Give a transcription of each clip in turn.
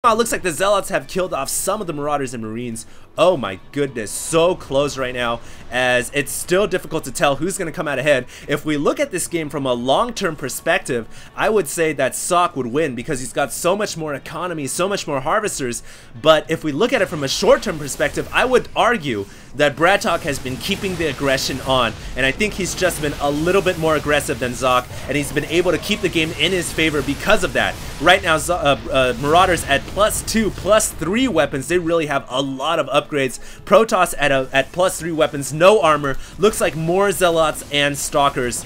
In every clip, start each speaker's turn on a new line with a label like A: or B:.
A: Looks like the Zealots have killed off some of the Marauders and Marines. Oh my goodness, so close right now, as it's still difficult to tell who's going to come out ahead. If we look at this game from a long-term perspective, I would say that Socke would win because he's got so much more economy, so much more harvesters. But if we look at it from a short-term perspective, I would argue that BratOK has been keeping the aggression on, and I think he's just been a little bit more aggressive than Socke, and he's been able to keep the game in his favor because of that. Right now, Marauders at +2, +3 weapons, they really have a lot of upgrades. Protoss at +3 weapons, no armor. Looks like more Zealots and Stalkers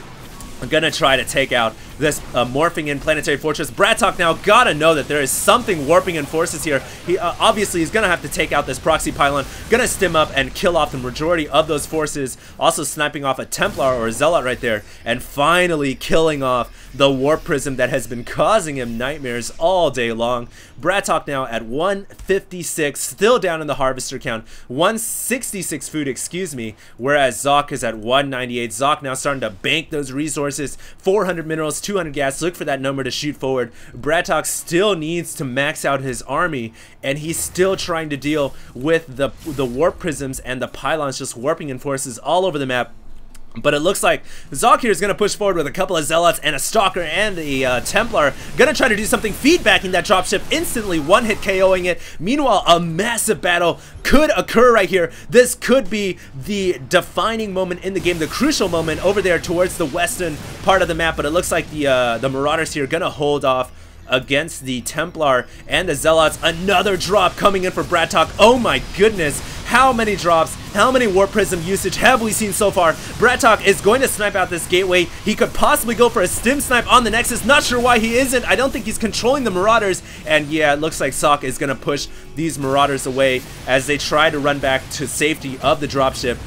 A: are gonna try to take out this morphing in planetary fortress. BratOK now gotta know that there is something warping in forces here. He obviously is gonna have to take out this proxy pylon, gonna stim up and kill off the majority of those forces, also sniping off a Templar or a Zealot right there, and finally killing off the warp prism that has been causing him nightmares all day long. BratOK now at 156, still down in the harvester count, 166 food, excuse me, whereas Socke is at 198. Socke now starting to bank those resources, 400 minerals, 200 gas, look for that number to shoot forward. BratOK still needs to max out his army, and he's still trying to deal with the warp prisms and the pylons just warping in forces all over the map. But it looks like Socke here is going to push forward with a couple of Zealots and a Stalker and a Templar. Going to try to do something, feedbacking that dropship, instantly one-hit KOing it. Meanwhile, a massive battle could occur right here. This could be the defining moment in the game, the crucial moment over there towards the western part of the map. But it looks like the Marauders here are going to hold off against the Templar and the Zealots. Another drop coming in for BratOK. Oh my goodness, how many drops, how many warp prism usage have we seen so far? BratOK is going to snipe out this gateway. He could possibly go for a stim snipe on the Nexus. Not sure why he isn't. I don't think he's controlling the Marauders. And yeah, it looks like Socke is going to push these Marauders away as they try to run back to safety of the dropship.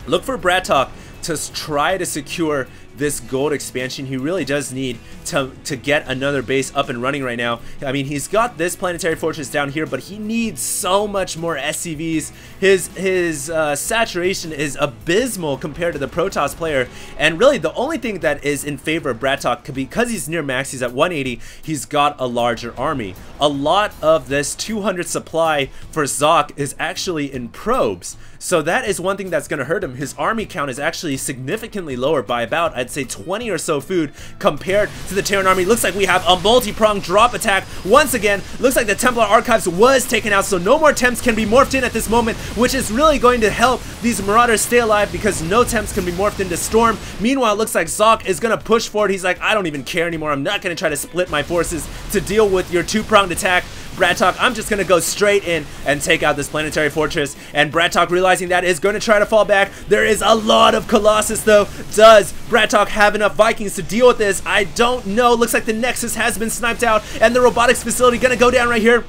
A: Look for BratOK to try to secure this gold expansion. He really does need to get another base up and running right now. I mean, he's got this planetary fortress down here, but he needs so much more SCVs. His saturation is abysmal compared to the Protoss player, and really the only thing that is in favor of BratOK, because he's near max, he's at 180, he's got a larger army. A lot of this 200 supply for Socke is actually in probes, so that is one thing that's going to hurt him. His army count is actually significantly lower by about, I'd say, 20 or so food compared to the Terran army. Looks like we have a multi-pronged drop attack once again. Looks like the Templar Archives was taken out, so no more Temps can be morphed in at this moment, which is really going to help these Marauders stay alive because no Temps can be morphed into Storm. Meanwhile, it looks like Socke is going to push forward. He's like, I don't even care anymore. I'm not going to try to split my forces to deal with your two-pronged attack. BratOK, I'm just going to go straight in and take out this planetary fortress. And BratOK, realizing that, is going to try to fall back. There is a lot of Colossus though. Does BratOK have enough Vikings to deal with this? I don't know. Looks like the Nexus has been sniped out, and the robotics facility going to go down right here.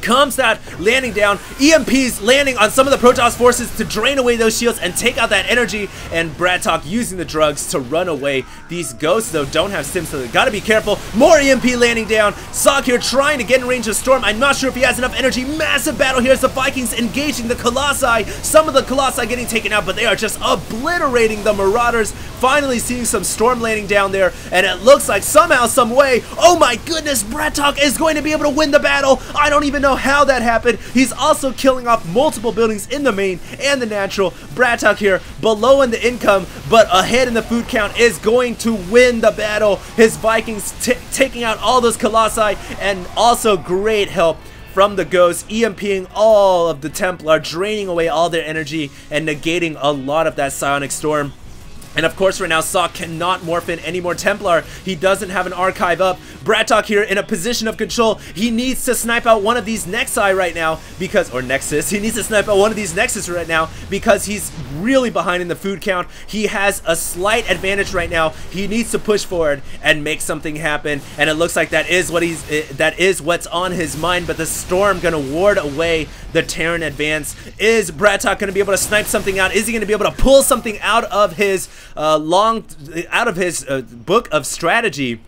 A: Comes that landing down, EMPs landing on some of the Protoss forces to drain away those shields and take out that energy, and BratOK using the drugs to run away. These ghosts though don't have stims, so they gotta be careful. More EMP landing down. Socke here trying to get in range of Storm. I'm not sure if he has enough energy. Massive battle here as the Vikings engaging the Colossi. Some of the Colossi getting taken out, but they are just obliterating the Marauders. Finally seeing some Storm landing down there, and it looks like somehow, some way, oh my goodness, BratOK is going to be able to win the battle. I don't even know how that happened. He's also killing off multiple buildings in the main and the natural. BratOK here below in the income, but ahead in the food count, is going to win the battle. His Vikings taking out all those Colossi, and also great help from the Ghosts, EMPing all of the Templar, draining away all their energy and negating a lot of that Psionic Storm. And of course right now Socke cannot morph in any more Templar. He doesn't have an archive up. BratOK here in a position of control. He needs to snipe out one of these Nexi right now because, or Nexus, he needs to snipe out one of these Nexus right now because he's really behind in the food count. He has a slight advantage right now. He needs to push forward and make something happen, and it looks like that is what's on his mind. But the Storm gonna ward away the Terran advance. Is BratOK gonna be able to snipe something out? Is he gonna be able to pull something out of his book of strategy?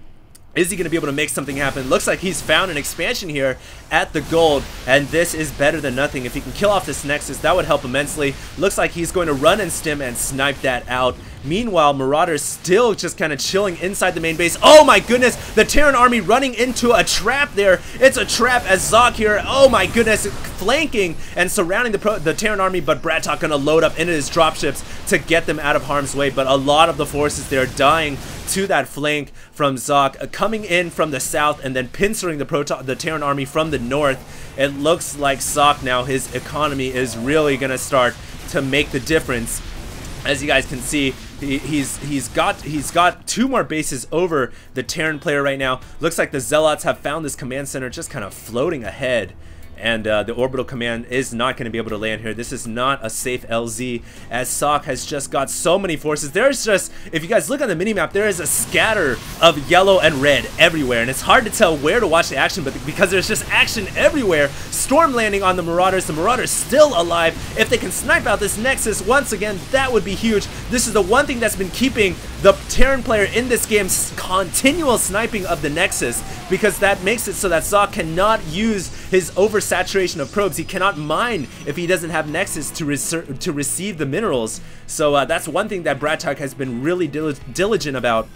A: Is he going to be able to make something happen? Looks like he's found an expansion here at the gold, and this is better than nothing. If he can kill off this Nexus, that would help immensely. Looks like he's going to run and stim and snipe that out. Meanwhile, Marauders still just kind of chilling inside the main base. Oh my goodness, the Terran army running into a trap there. It's a trap as Socke here, oh my goodness, flanking and surrounding the Terran army, but BratOK gonna load up into his dropships to get them out of harm's way. But a lot of the forces there dying to that flank from Socke, coming in from the south and then pincering the Terran army from the north. It looks like Socke now, his economy is really gonna start to make the difference. As you guys can see, he's got 2 more bases over the Terran player right now. Looks like the Zealots have found this command center just kind of floating ahead. And the orbital command is not going to be able to land here. This is not a safe LZ, as Socke has just got so many forces. There's just, if you guys look on the minimap, there is a scatter of yellow and red everywhere, and it's hard to tell where to watch the action, but because there's just action everywhere. Storm landing on the Marauders still alive. If they can snipe out this Nexus once again, that would be huge. This is the one thing that's been keeping the Terran player in this game, continual sniping of the Nexus, because that makes it so that Socke cannot use his oversaturation of probes. He cannot mine if he doesn't have Nexus to receive the minerals. So that's one thing that BratOK has been really diligent about,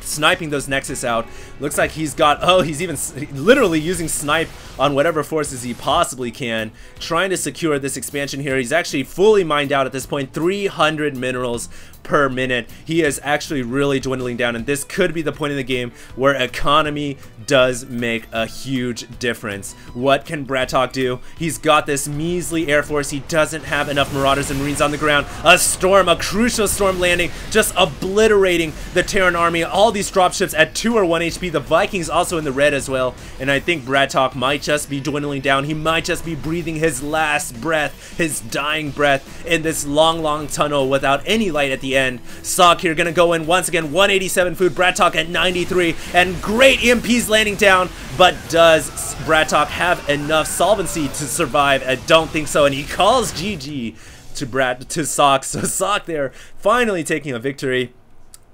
A: sniping those Nexus out. Looks like he's got, oh, he's even literally using snipe on whatever forces he possibly can, trying to secure this expansion here. He's actually fully mined out at this point, 300 minerals per minute. He is actually really dwindling down, and this could be the point in the game where economy does make a huge difference. What can BratOK do? He's got this measly air force. He doesn't have enough Marauders and Marines on the ground. A storm, a crucial storm landing, just obliterating the Terran army. All these dropships at 2 or 1 HP. The Vikings also in the red as well, and I think BratOK might just be dwindling down. He might just be breathing his last breath, his dying breath, in this long tunnel without any light at the end. Socke here gonna go in once again, 187 food, BratOK at 93, and great EMPs landing down, but does BratOK have enough solvency to survive? I don't think so, and he calls GG to Socke. So Socke there finally taking a victory.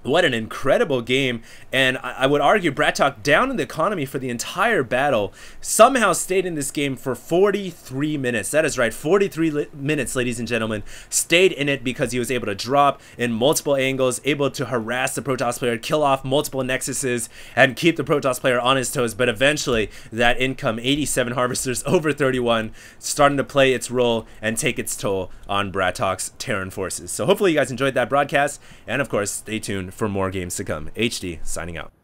A: What an incredible game, and I would argue BratOK, down in the economy for the entire battle, somehow stayed in this game for 43 minutes. That is right, 43 minutes, ladies and gentlemen. Stayed in it because he was able to drop in multiple angles, able to harass the Protoss player, kill off multiple Nexuses, and keep the Protoss player on his toes. But eventually, that income, 87 Harvesters over 31, starting to play its role and take its toll on BratOK's Terran forces. So hopefully you guys enjoyed that broadcast, and of course, stay tuned for more games to come. HD signing out.